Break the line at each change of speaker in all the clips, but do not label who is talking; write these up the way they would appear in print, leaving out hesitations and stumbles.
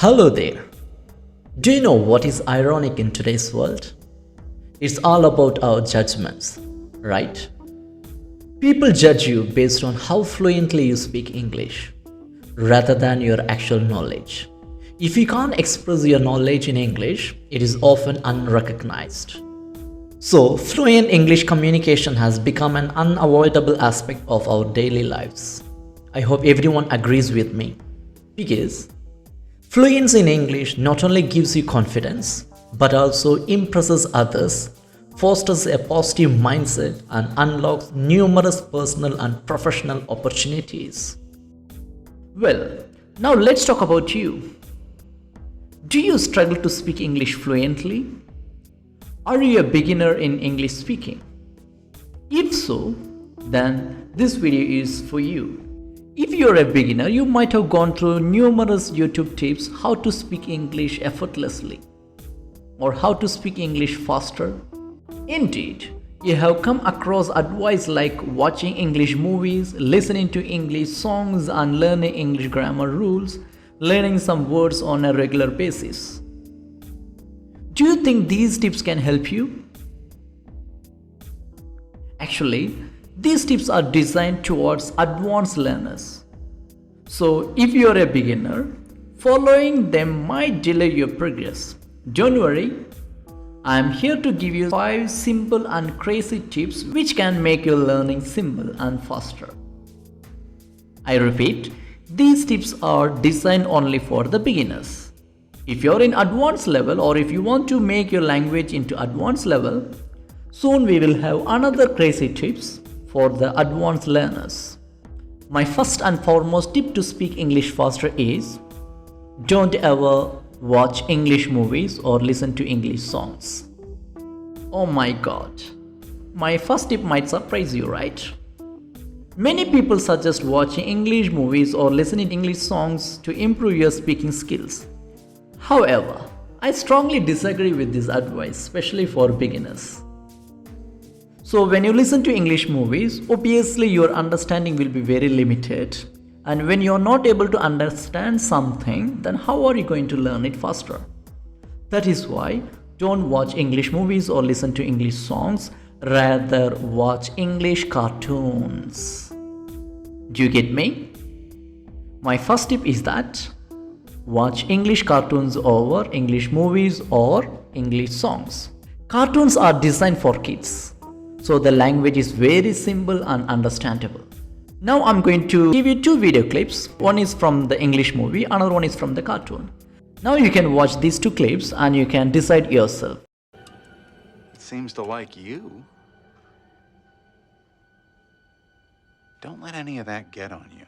Hello there. Do you know what is ironic in today's world? It's all about our judgments, right? People judge you based on how fluently you speak English rather than your actual knowledge. If you can't express your knowledge in English, it is often unrecognized. So, fluent English communication has become an unavoidable aspect of our daily lives. I hope everyone agrees with me because fluency in English not only gives you confidence but also impresses others, fosters a positive mindset, and unlocks numerous personal and professional opportunities. Well, now let's talk about you. Do you struggle to speak English fluently? Are you a beginner in English speaking? If so, then this video is for you. If you're a beginner, you might have gone through numerous YouTube tips how to speak English effortlessly or how to speak English faster. Indeed, you have come across advice like watching English movies, listening to English songs, and learning English grammar rules, learning some words on a regular basis. Do you think these tips can help you? Actually, these tips are designed towards advanced learners. So, if you are a beginner, following them might delay your progress. Don't worry, I am here to give you 5 simple and crazy tips which can make your learning simple and faster. I repeat, these tips are designed only for the beginners. If you're in advanced level or if you want to make your language into advanced level, soon we will have another crazy tips for the advanced learners. My first and foremost tip to speak English faster is don't ever watch English movies or listen to English songs. Oh my god. My first tip might surprise you, right? Many people suggest watching English movies or listening to English songs to improve your speaking skills. However, I strongly disagree with this advice, especially for beginners. So when you listen to English movies, obviously your understanding will be very limited. And when you're not able to understand something, then how are you going to learn it faster? That is why don't watch English movies or listen to English songs, rather watch English cartoons. Do you get me? My first tip is that watch English cartoons over English movies or English songs. Cartoons are designed for kids, so the language is very simple and understandable. Now I'm going to give you 2 video clips. One is from the English movie, another one is from the cartoon. Now you can watch these 2 clips and you can decide yourself.
It seems to like you. Don't let any of that get on you.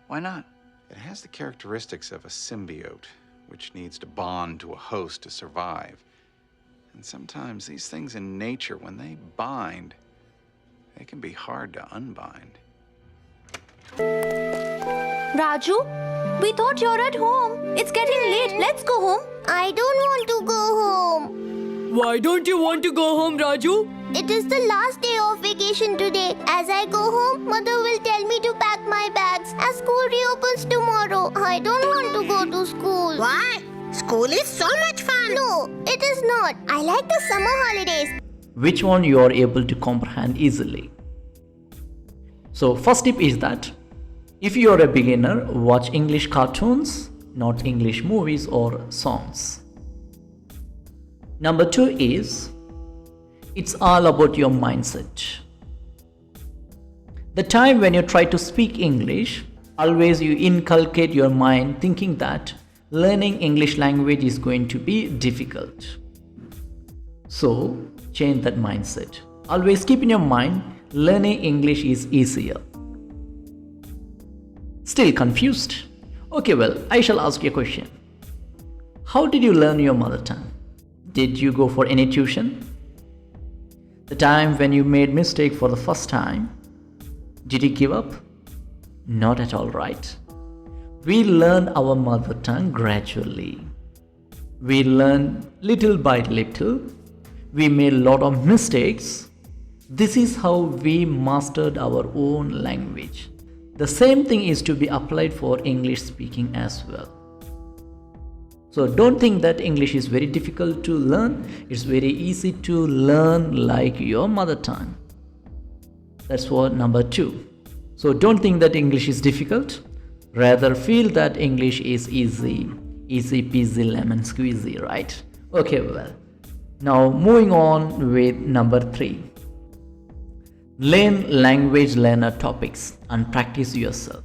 Why not?
It has the characteristics of a symbiote, which needs to bond to a host to survive. And sometimes these things in nature, when they bind, they can be hard to unbind.
Raju, we thought you're at home. It's getting late. Let's go home.
I don't want to go home.
Why don't you want to go home, Raju?
It is the last day of vacation today. As I go home, Mother will tell me to pack my bags as school reopens tomorrow. I don't want to go to school.
Why? School is so much fun.
No, it is not. I like the summer holidays.
Which one you are able to comprehend easily? So first tip is that if you are a beginner, watch English cartoons, not English movies or songs. Number 2 is it's all about your mindset. The time when you try to speak English, always you inculcate your mind thinking that learning English language is going to be difficult. So change that mindset. Always keep in your mind learning English is easier. Still confused? Okay, well, I shall ask you a question. How did you learn your mother tongue? Did you go for any tuition? The time when you made mistake for the first time, did you give up? Not at all, right? We learn our mother tongue gradually. We learn little by little. We made a lot of mistakes. This is how we mastered our own language. The same thing is to be applied for English speaking as well. So don't think that English is very difficult to learn. It's very easy to learn like your mother tongue. That's what number 2. So don't think that English is difficult. Rather feel that English is easy. Easy peasy lemon squeezy, right? Okay, well. Now moving on with number 3. Learn language learner topics and practice yourself.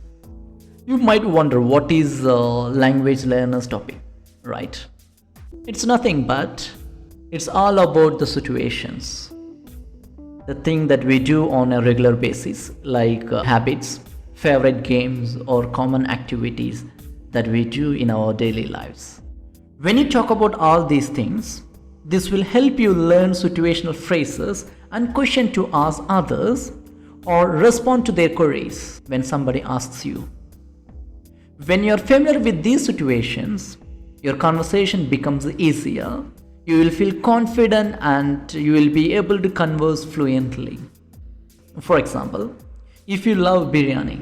You might wonder what is language learners topic, right? It's nothing but it's all about the situations. The thing that we do on a regular basis, like habits, favorite games, or common activities that we do in our daily lives. When you talk about all these things, this will help you learn situational phrases and question to ask others or respond to their queries when somebody asks you. When you're familiar with these situations, your conversation becomes easier. You will feel confident and you will be able to converse fluently. For example, if you love biryani,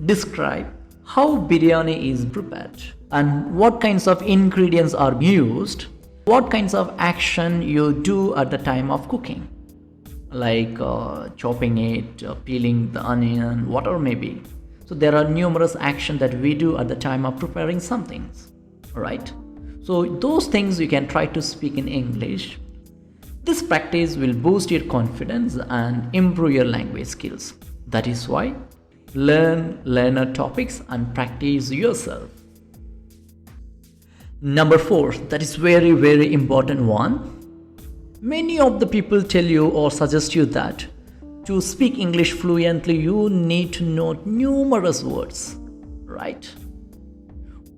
describe how biryani is prepared and what kinds of ingredients are used, what kinds of action you do at the time of cooking, like chopping it, peeling the onion, whatever may be. So there are numerous actions that we do at the time of preparing something, right? So those things you can try to speak in English. This practice will boost your confidence and improve your language skills. That is why learn learner topics and practice yourself. Number 4, that is very, very important one. Many of the people tell you or suggest you that to speak English fluently, you need to know numerous words, right?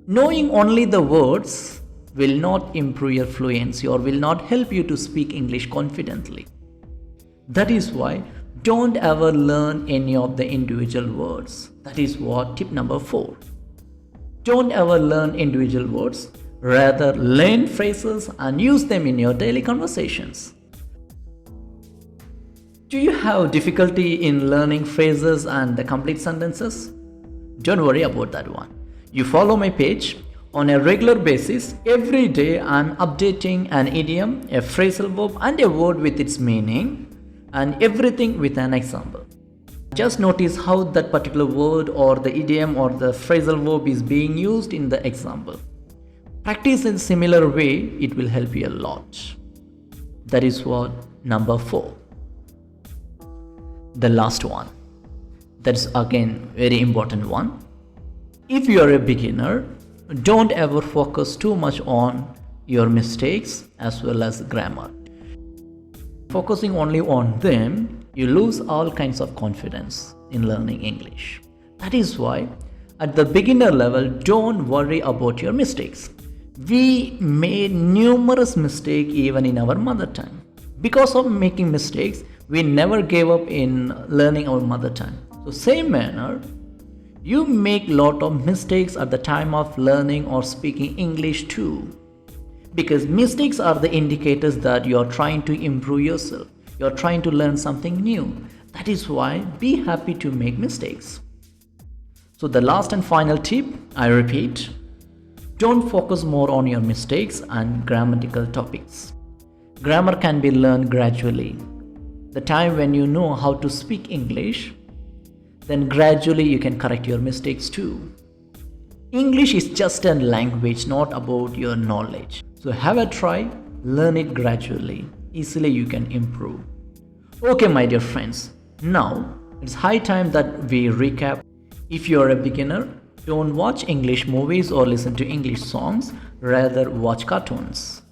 Knowing only the words will not improve your fluency or will not help you to speak English confidently. That is why don't ever learn any of the individual words. That is what tip number 4. Don't ever learn individual words. Rather, learn phrases and use them in your daily conversations. Do you have difficulty in learning phrases and the complete sentences? Don't worry about that one. You follow my page. On a regular basis, every day I'm updating an idiom, a phrasal verb and a word with its meaning and everything with an example. Just notice how that particular word or the idiom or the phrasal verb is being used in the example. Practice in similar way, it will help you a lot. That is what number 4. The last one. That's again very important one. If you are a beginner, don't ever focus too much on your mistakes as well as grammar. Focusing only on them, you lose all kinds of confidence in learning English. That is why at the beginner level, don't worry about your mistakes. We made numerous mistakes even in our mother tongue. Because of making mistakes, we never gave up in learning our mother tongue. So same manner, you make lot of mistakes at the time of learning or speaking English too. Because mistakes are the indicators that you are trying to improve yourself. You are trying to learn something new. That is why be happy to make mistakes. So the last and final tip, I repeat, don't focus more on your mistakes and grammatical topics. Grammar can be learned gradually. The time when you know how to speak English, then gradually you can correct your mistakes too. English is just a language, not about your knowledge. So have a try, learn it gradually. Easily you can improve. Okay, my dear friends, now it's high time that we recap. If you are a beginner, don't watch English movies or listen to English songs, rather watch cartoons.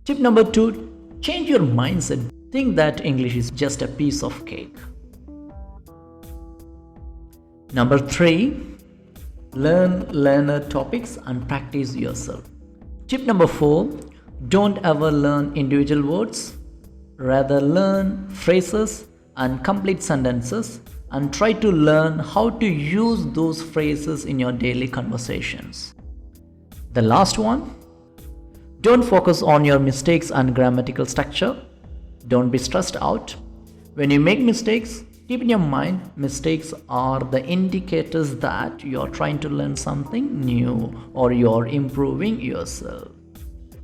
Tip number 2, change your mindset. Think that English is just a piece of cake. Number 3, learn learner topics and practice yourself. Tip number 4, don't ever learn individual words, rather learn phrases and complete sentences and try to learn how to use those phrases in your daily conversations. The last one, don't focus on your mistakes and grammatical structure. Don't be stressed out. When you make mistakes, Keep in your mind, mistakes are the indicators that you're trying to learn something new or you're improving yourself.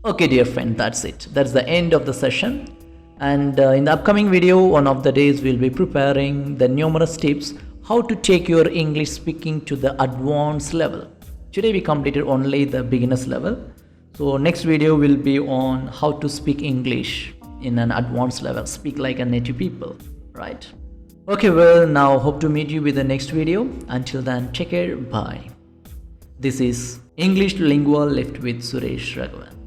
Okay, dear friend, that's it. That's the end of the session. And in the upcoming video, one of the days, we'll be preparing the numerous tips how to take your English speaking to the advanced level. Today we completed only the beginners level. So next video will be on how to speak English in an advanced level, speak like a native people, right? Okay, well, now hope to meet you with the next video. Until then, take care, bye. This is English Lingual Left with Suresh Raghavan.